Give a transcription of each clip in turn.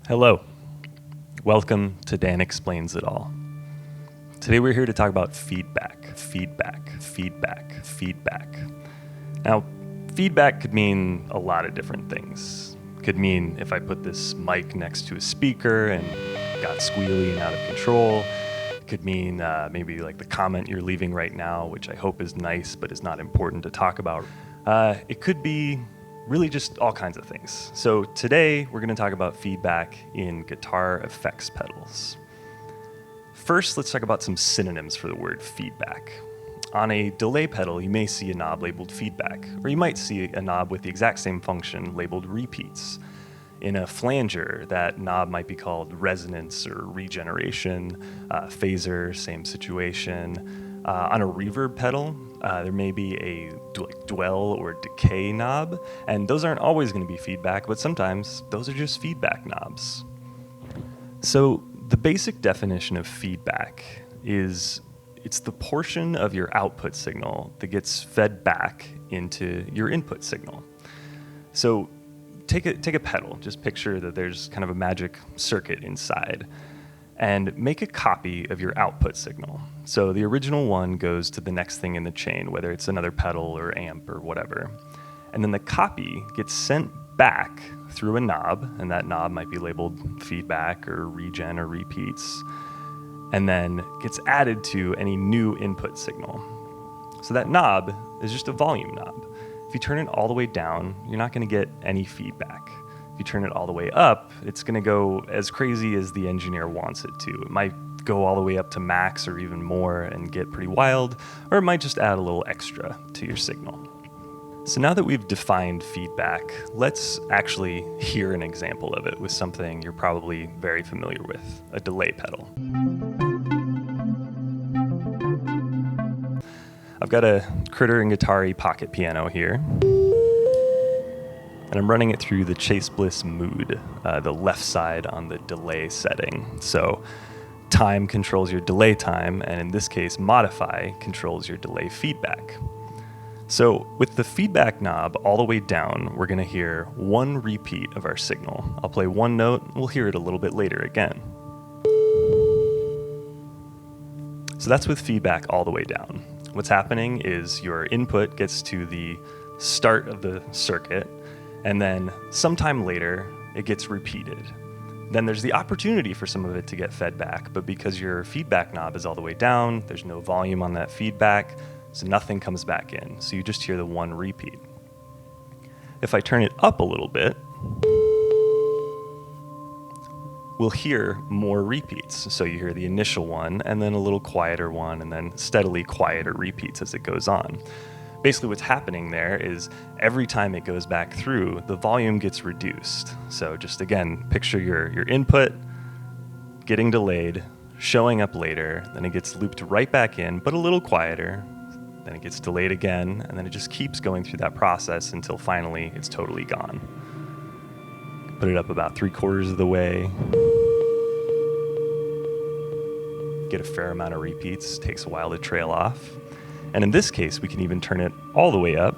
Hello, welcome to Dan Explains It All. Today we're here to talk about feedback. Now, feedback could mean a lot of different things. It could mean if I put this mic next to a speaker and got squealy and out of control. It could mean maybe like the comment you're leaving right now, which I hope is nice but is not important to talk about. It could be really just all kinds of things. So today we're going to talk about feedback in guitar effects pedals. First, let's talk about some synonyms for the word feedback. On a delay pedal, you may see a knob labeled feedback, or you might see a knob with the exact same function labeled repeats. In a flanger, that knob might be called resonance or regeneration. Phaser, same situation. On a reverb pedal, there may be a dwell or decay knob, and those aren't always going to be feedback, but sometimes those are just feedback knobs. So the basic definition of feedback is it's the portion of your output signal that gets fed back into your input signal. So take a pedal, just picture that there's kind of a magic circuit inside, and make a copy of your output signal. So the original one goes to the next thing in the chain, whether it's another pedal or amp or whatever. And then the copy gets sent back through a knob, and that knob might be labeled feedback or regen or repeats, and then gets added to any new input signal. So that knob is just a volume knob. If you turn it all the way down, you're not going to get any feedback. If you turn it all the way up, it's going to go as crazy as the engineer wants it to. It might go all the way up to max or even more and get pretty wild, or it might just add a little extra to your signal. So now that we've defined feedback, let's actually hear an example of it with something you're probably very familiar with, a delay pedal. I've got a Critter and Guitari pocket piano here, and I'm running it through the Chase Bliss mood, the left side on the delay setting. So time controls your delay time, and in this case, modify controls your delay feedback. So with the feedback knob all the way down, we're going to hear one repeat of our signal. I'll play one note, we'll hear it a little bit later again. So that's with feedback all the way down. What's happening is your input gets to the start of the circuit, and then sometime later, it gets repeated. Then there's the opportunity for some of it to get fed back, but because your feedback knob is all the way down, there's no volume on that feedback, so nothing comes back in. So you just hear the one repeat. If I turn it up a little bit, we'll hear more repeats. So you hear the initial one, and then a little quieter one, and then steadily quieter repeats as it goes on. Basically what's happening there is every time it goes back through, the volume gets reduced. So just again, picture your input getting delayed, showing up later, then it gets looped right back in, but a little quieter, then it gets delayed again, and then it just keeps going through that process until finally it's totally gone. Put it up about 3/4 of the way. Get a fair amount of repeats, takes a while to trail off. And in this case, we can even turn it all the way up.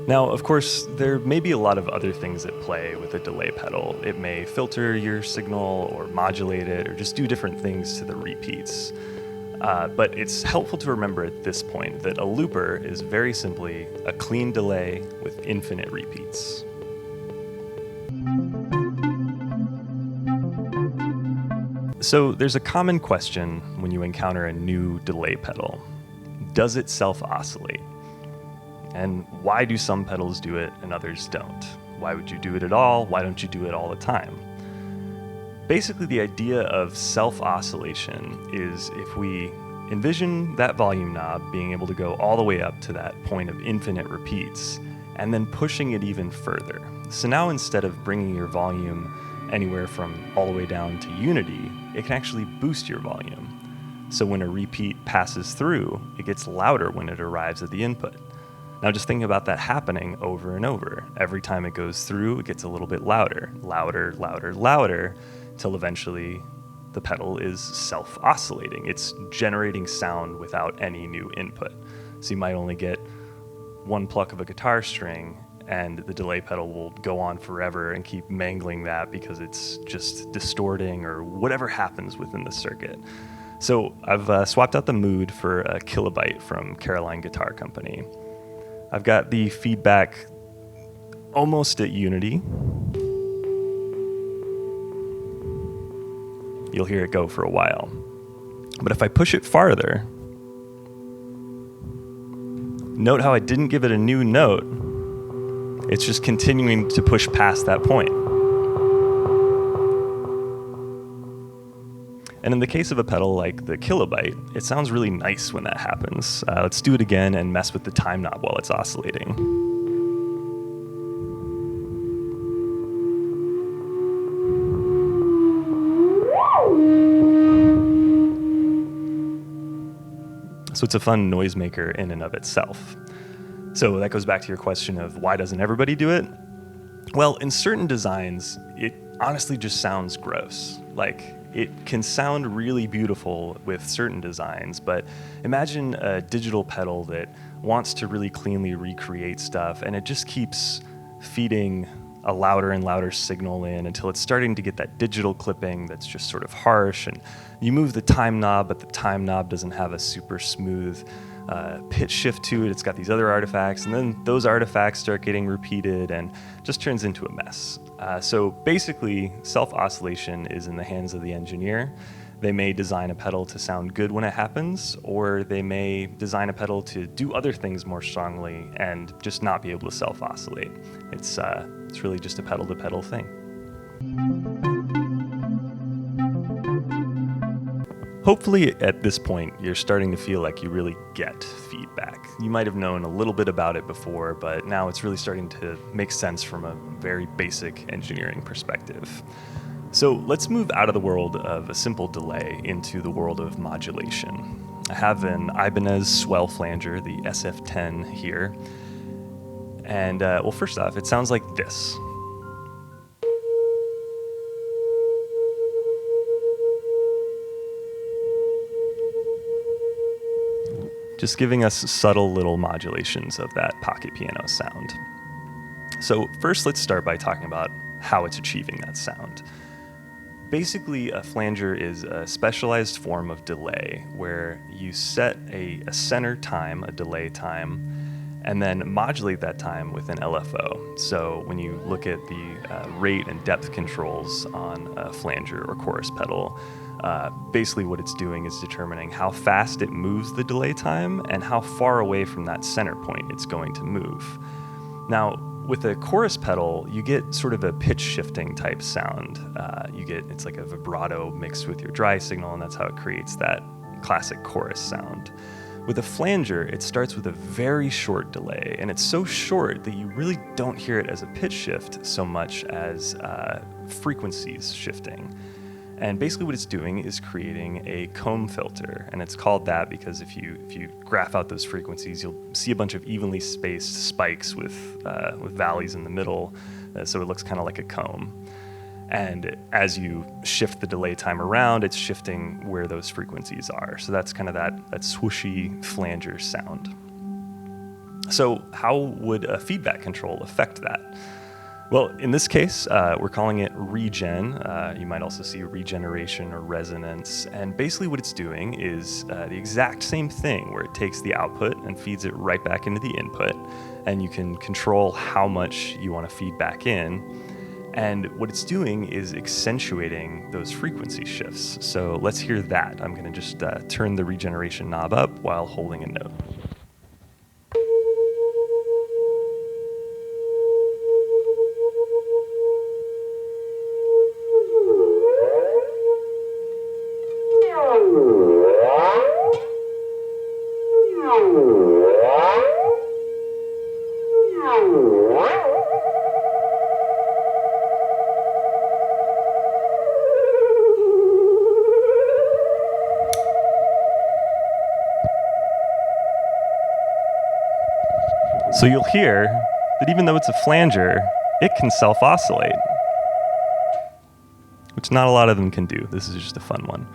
Now, of course, there may be a lot of other things at play with a delay pedal. It may filter your signal or modulate it or just do different things to the repeats. But it's helpful to remember at this point that a looper is very simply a clean delay with infinite repeats. So there's a common question when you encounter a new delay pedal. Does it self-oscillate? And why do some pedals do it and others don't? Why would you do it at all? Why don't you do it all the time? Basically, the idea of self-oscillation is if we envision that volume knob being able to go all the way up to that point of infinite repeats and then pushing it even further. So now instead of bringing your volume anywhere from all the way down to unity, it can actually boost your volume. So when a repeat passes through, it gets louder when it arrives at the input. Now just think about that happening over and over. Every time it goes through, it gets a little bit louder, till eventually the pedal is self-oscillating. It's generating sound without any new input. So you might only get one pluck of a guitar string, and the delay pedal will go on forever and keep mangling that because it's just distorting or whatever happens within the circuit. So I've swapped out the mood for a Kilobyte from Caroline Guitar Company. I've got the feedback almost at unity. You'll hear it go for a while. But if I push it farther, note how I didn't give it a new note. It's just continuing to push past that point. And in the case of a pedal like the Kilobyte, it sounds really nice when that happens. Let's do it again and mess with the time knob while it's oscillating. So it's a fun noisemaker in and of itself. So that goes back to your question of why doesn't everybody do it? Well, in certain designs, it honestly just sounds gross. Like, it can sound really beautiful with certain designs, but imagine a digital pedal that wants to really cleanly recreate stuff, and it just keeps feeding a louder and louder signal in until it's starting to get that digital clipping that's just sort of harsh, and you move the time knob, but the time knob doesn't have a super smooth pitch shift to it. It's got these other artifacts, and then those artifacts start getting repeated and just turns into a mess. So basically, self-oscillation is in the hands of the engineer. They may design a pedal to sound good when it happens, or they may design a pedal to do other things more strongly and just not be able to self-oscillate. It's really just a pedal-to-pedal thing. Hopefully at this point, you're starting to feel like you really get feedback. You might have known a little bit about it before, but now it's really starting to make sense from a very basic engineering perspective. So let's move out of the world of a simple delay into the world of modulation. I have an Ibanez Swell Flanger, the SF10 here. And well, first off, it sounds like this. Just giving us subtle little modulations of that pocket piano sound. So first, let's start by talking about how it's achieving that sound. Basically, a flanger is a specialized form of delay where you set a center time, a delay time, and then modulate that time with an LFO. So when you look at the rate and depth controls on a flanger or chorus pedal, basically what it's doing is determining how fast it moves the delay time and how far away from that center point it's going to move. Now, with a chorus pedal, you get sort of a pitch shifting type sound. It's like a vibrato mixed with your dry signal, and that's how it creates that classic chorus sound. With a flanger, it starts with a very short delay, and it's so short that you really don't hear it as a pitch shift so much as frequencies shifting. And basically what it's doing is creating a comb filter, and it's called that because if you graph out those frequencies, you'll see a bunch of evenly spaced spikes with valleys in the middle, so it looks kind of like a comb. And as you shift the delay time around, it's shifting where those frequencies are. So that's kind of that swooshy flanger sound. So how would a feedback control affect that? Well, in this case, we're calling it regen. You might also see regeneration or resonance. And basically what it's doing is the exact same thing where it takes the output and feeds it right back into the input. And you can control how much you want to feed back in. And what it's doing is accentuating those frequency shifts. So let's hear that. I'm going to just turn the regeneration knob up while holding a note. So you'll hear that even though it's a flanger, it can self-oscillate, which not a lot of them can do. This is just a fun one.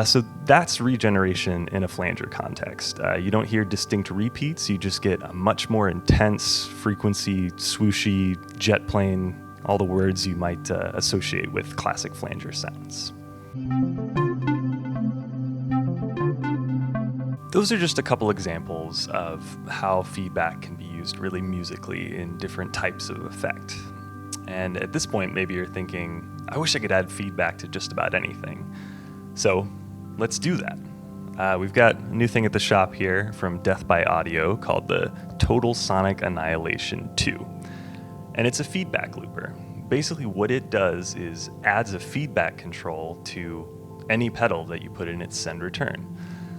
So that's regeneration in a flanger context. You don't hear distinct repeats, you just get a much more intense frequency, swooshy, jet plane, all the words you might associate with classic flanger sounds. Those are just a couple examples of how feedback can be used really musically in different types of effect. And at this point, maybe you're thinking, I wish I could add feedback to just about anything. So let's do that. We've got a new thing at the shop here from Death by Audio called the Total Sonic Annihilation 2. And it's a feedback looper. Basically what it does is adds a feedback control to any pedal that you put in its send return.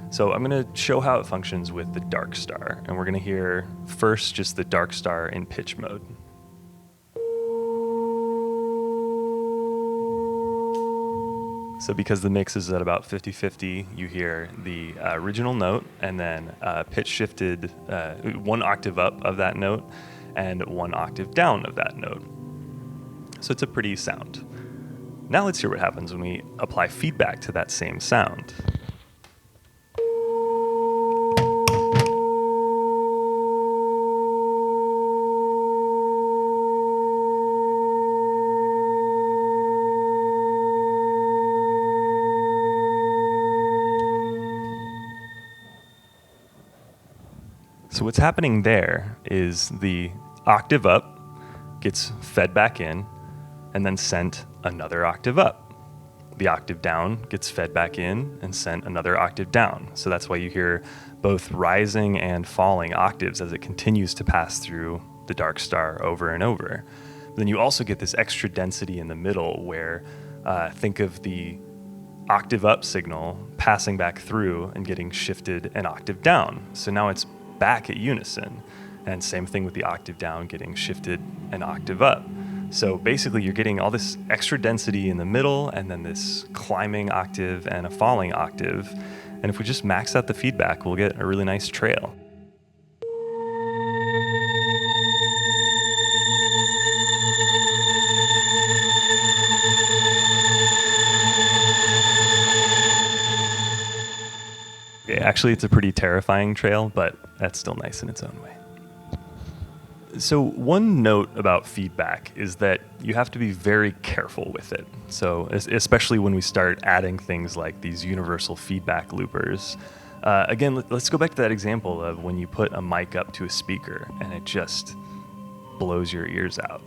So I'm going to show how it functions with the Dark Star, and we're going to hear first just the Dark Star in pitch mode. So because the mix is at about 50-50, you hear the original note and then pitch shifted 1 octave up of that note and 1 octave down of that note. So it's a pretty sound. Now let's hear what happens when we apply feedback to that same sound. So what's happening there is the octave up gets fed back in and then sent another octave up. The octave down gets fed back in and sent another octave down. So that's why you hear both rising and falling octaves as it continues to pass through the Dark Star over and over. Then you also get this extra density in the middle where think of the octave up signal passing back through and getting shifted an octave down. So now it's back at unison, and same thing with the octave down getting shifted an octave up. So basically you're getting all this extra density in the middle and then this climbing octave and a falling octave, and if we just max out the feedback, we'll get a really nice trail. Okay, actually it's a pretty terrifying trail, but that's still nice in its own way. So one note about feedback is that you have to be very careful with it. So especially when we start adding things like these universal feedback loopers. Again, let's go back to that example of when you put a mic up to a speaker and it just blows your ears out.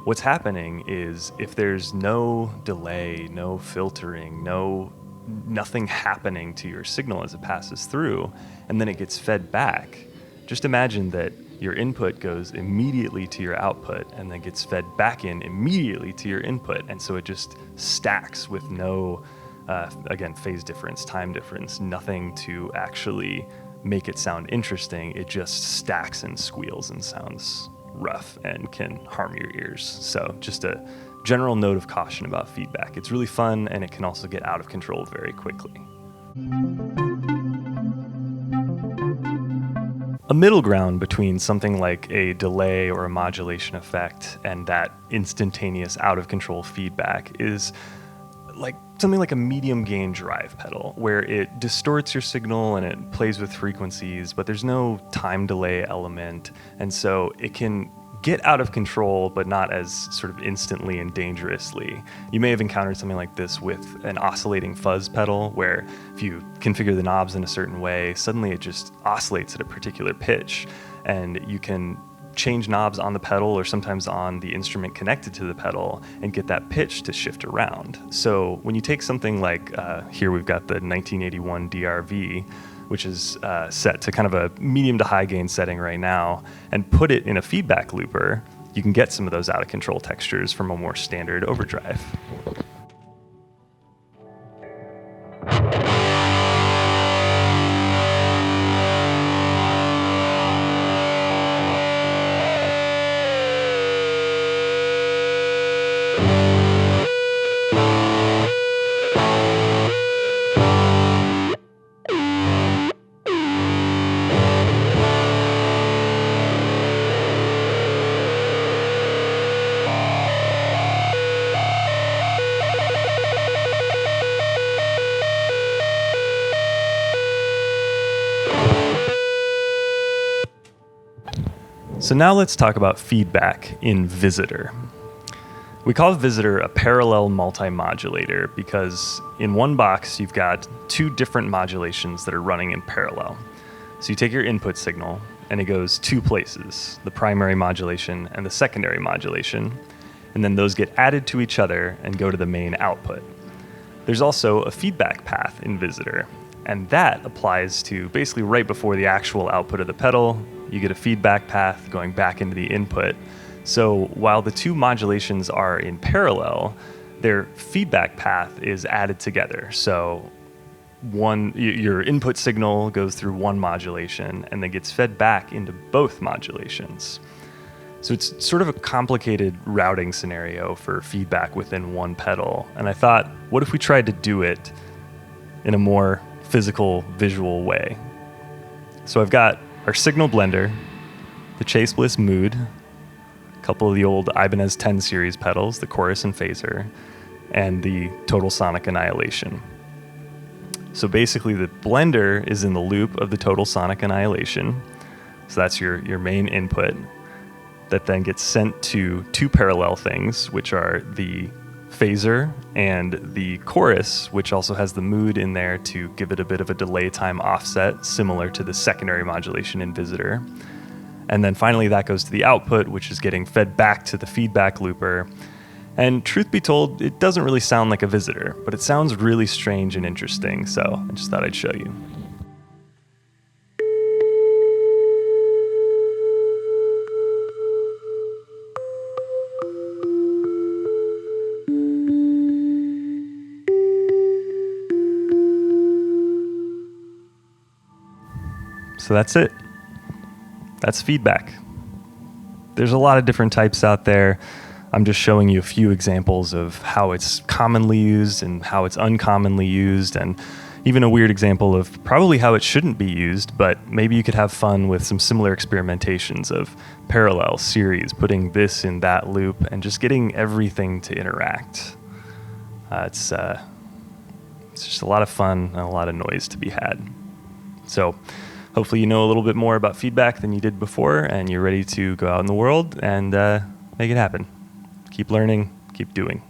What's happening is if there's no delay, no filtering, nothing happening to your signal as it passes through, and then it gets fed back, just imagine that your input goes immediately to your output and then gets fed back in immediately to your input. And so it just stacks with no, again, phase difference, time difference, nothing to actually make it sound interesting. It just stacks and squeals and sounds rough and can harm your ears. So just a general note of caution about feedback. It's really fun and it can also get out of control very quickly. A middle ground between something like a delay or a modulation effect and that instantaneous out of control feedback is like something like a medium gain drive pedal where it distorts your signal and it plays with frequencies, but there's no time delay element. And so it can get out of control, but not as sort of instantly and dangerously. You may have encountered something like this with an oscillating fuzz pedal, where if you configure the knobs in a certain way, suddenly it just oscillates at a particular pitch, and you can change knobs on the pedal or sometimes on the instrument connected to the pedal and get that pitch to shift around. So when you take something like, here we've got the 1981 DRV, which is set to kind of a medium to high gain setting right now, and put it in a feedback looper, you can get some of those out of control textures from a more standard overdrive. So now let's talk about feedback in Visitor. We call Visitor a parallel multi-modulator because in one box you've got two different modulations that are running in parallel. So you take your input signal and it goes two places, the primary modulation and the secondary modulation, and then those get added to each other and go to the main output. There's also a feedback path in Visitor, and that applies to basically right before the actual output of the pedal. You get a feedback path going back into the input. So while the two modulations are in parallel, their feedback path is added together. So your input signal goes through one modulation and then gets fed back into both modulations. So it's sort of a complicated routing scenario for feedback within one pedal. And I thought, what if we tried to do it in a more physical, visual way? So I've got our signal blender, the Chase Bliss Mood, a couple of the old Ibanez 10 series pedals, the chorus and phaser, and the Total Sonic Annihilation. So basically the blender is in the loop of the Total Sonic Annihilation. So that's your main input that then gets sent to two parallel things, which are the phaser and the chorus, which also has the mood in there to give it a bit of a delay time offset, similar to the secondary modulation in Visitor. And then finally that goes to the output, which is getting fed back to the feedback looper. And truth be told, it doesn't really sound like a Visitor, but it sounds really strange and interesting, so I just thought I'd show you. So that's it. That's feedback. There's a lot of different types out there. I'm just showing you a few examples of how it's commonly used and how it's uncommonly used, and even a weird example of probably how it shouldn't be used, but maybe you could have fun with some similar experimentations of parallel, series, putting this in that loop, and just getting everything to interact. It's just a lot of fun and a lot of noise to be had. So hopefully you know a little bit more about feedback than you did before, and you're ready to go out in the world and make it happen. Keep learning, keep doing.